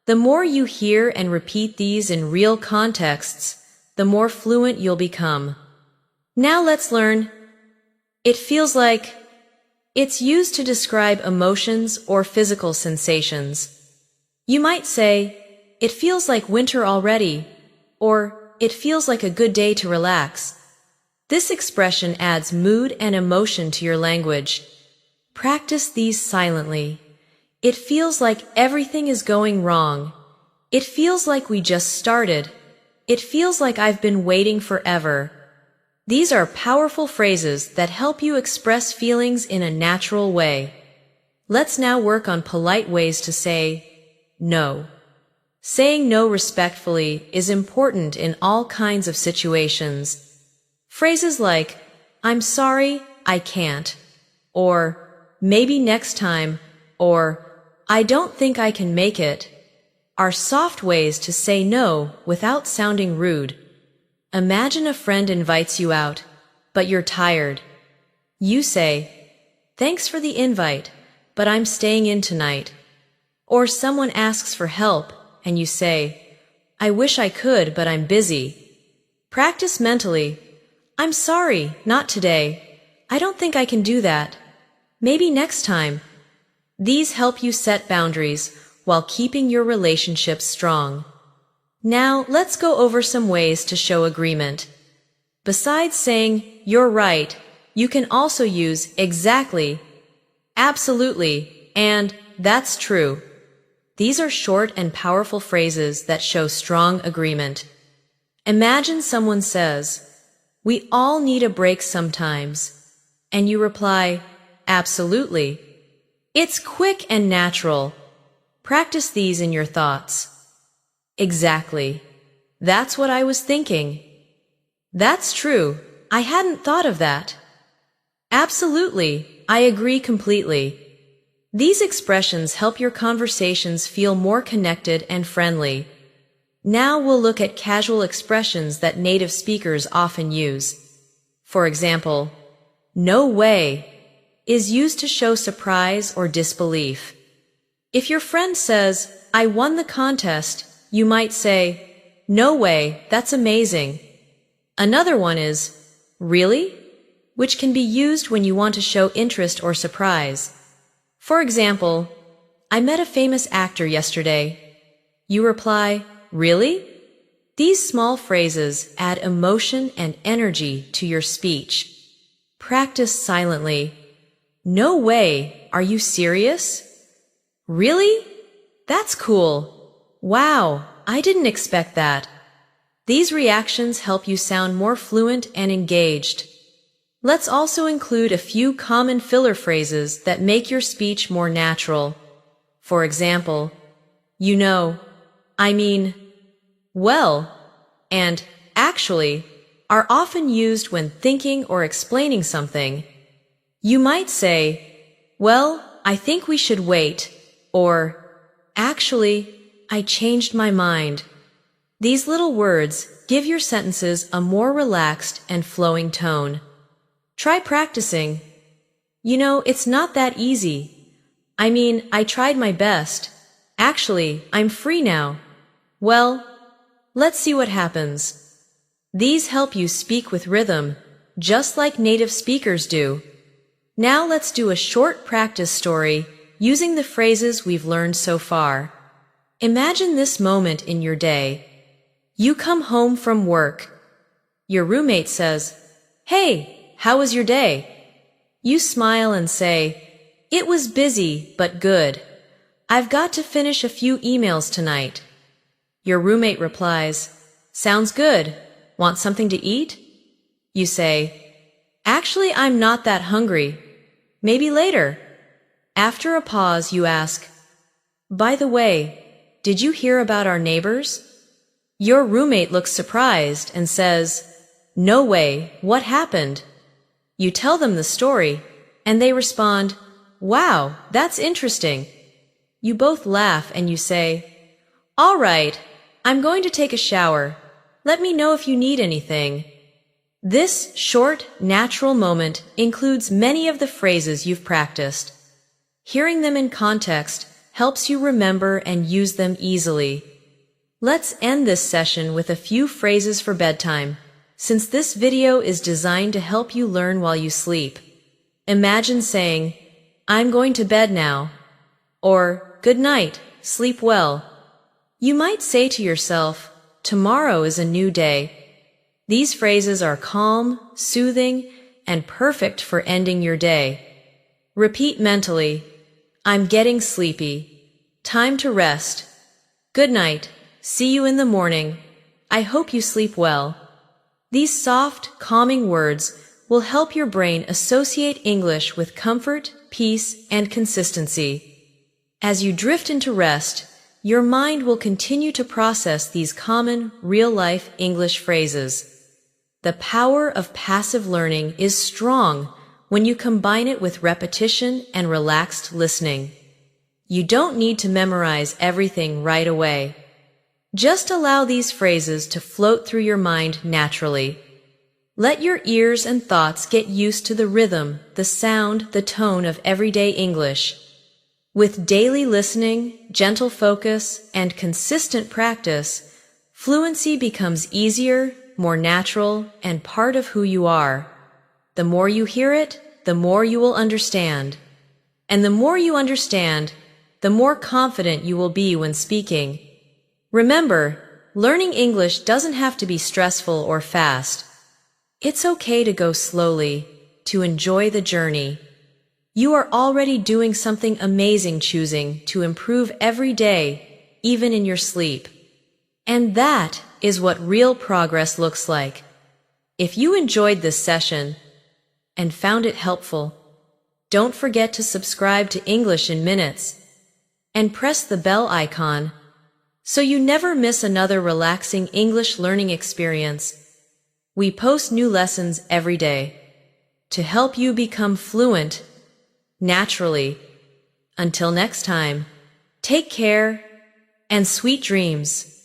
The more you hear and repeat these in real contexts, the more fluent you'll become. Now let's learn. It feels like. It's used to describe emotions or physical sensations. You might say, it feels like winter already, or it feels like a good day to relax. This expression adds mood and emotion to your language. Practice these silently. It feels like everything is going wrong. It feels like we just started. It feels like I've been waiting forever. These are powerful phrases that help you express feelings in a natural way. Let's now work on polite ways to say no. Saying no respectfully is important in all kinds of situations. Phrases like, I'm sorry, I can't, or maybe next time, or I don't think I can make it, are soft ways to say no without sounding rude. Imagine a friend invites you out, but you're tired. You say, thanks for the invite, but I'm staying in tonight. Or someone asks for help, and you say, I wish I could, but I'm busy. Practice mentally. I'm sorry, not today. I don't think I can do that. Maybe next time. These help you set boundaries while keeping your relationship strong. Now, let's go over some ways to show agreement. Besides saying, "You're right," you can also use "exactly," "absolutely," and "that's true." These are short and powerful phrases that show strong agreement. Imagine someone says, "We all need a break sometimes," and you reply, "Absolutely." It's quick and natural. Practice these in your thoughts. Exactly. That's what I was thinking. That's true. I hadn't thought of that. Absolutely. I agree completely. These expressions help your conversations feel more connected and friendly. Now we'll look at casual expressions that native speakers often use. For example, "No way" is used to show surprise or disbelief. If your friend says, "I won the contest," you might say, "No way, that's amazing." Another one is, "Really?" which can be used when you want to show interest or surprise. For example, "I met a famous actor yesterday." You reply, "Really?" These small phrases add emotion and energy to your speech. Practice silently. "No way, are you serious?" "Really? That's cool. Wow, I didn't expect that." These reactions help you sound more fluent and engaged. Let's also include a few common filler phrases that make your speech more natural. For example, "You know," "I mean," "well," and "actually" are often used when thinking or explaining something. You might say, "Well, I think we should wait," or "Actually, I changed my mind." These little words give your sentences a more relaxed and flowing tone. Try practicing. "You know, it's not that easy. I mean, I tried my best. Actually, I'm free now. Well, let's see what happens." These help you speak with rhythm, just like native speakers do. Now let's do a short practice story using the phrases we've learned so far. Imagine this moment in your day. You come home from work. Your roommate says, "Hey, how was your day?" You smile and say, "It was busy, but good. I've got to finish a few emails tonight." Your roommate replies, "Sounds good. Want something to eat?" You say, "Actually, I'm not that hungry. Maybe later." After a pause, you ask, "By the way, did you hear about our neighbors?" Your roommate looks surprised and says, "No way, what happened?" You tell them the story, and they respond, "Wow, that's interesting." You both laugh and you say, "All right, I'm going to take a shower. Let me know if you need anything." This short, natural moment includes many of the phrases you've practiced. Hearing them in context helps you remember and use them easily. Let's end this session with a few phrases for bedtime, since this video is designed to help you learn while you sleep. Imagine saying, "I'm going to bed now," or "Good night, sleep well." You might say to yourself, "Tomorrow is a new day." These phrases are calm, soothing, and perfect for ending your day. Repeat mentally, "I'm getting sleepy. Time to rest. Good night. See you in the morning. I hope you sleep well." These soft, calming words will help your brain associate English with comfort, peace, and consistency. As you drift into rest, your mind will continue to process these common, real-life English phrases. The power of passive learning is strong when you combine it with repetition and relaxed listening. You don't need to memorize everything right away. Just allow these phrases to float through your mind naturally. Let your ears and thoughts get used to the rhythm, the sound, the tone of everyday English. With daily listening, gentle focus, and consistent practice, fluency becomes easier, more natural, and part of who you are. The more you hear it, the more you will understand. And the more you understand, the more confident you will be when speaking. Remember, learning English doesn't have to be stressful or fast. It's okay to go slowly, to enjoy the journey. You are already doing something amazing choosing to improve every day, even in your sleep. And that is what real progress looks like. If you enjoyed this session and found it helpful, don't forget to subscribe to English in Minutes and press the bell icon so you never miss another relaxing English learning experience. We post new lessons every day to help you become fluent naturally. Until next time, take care and sweet dreams.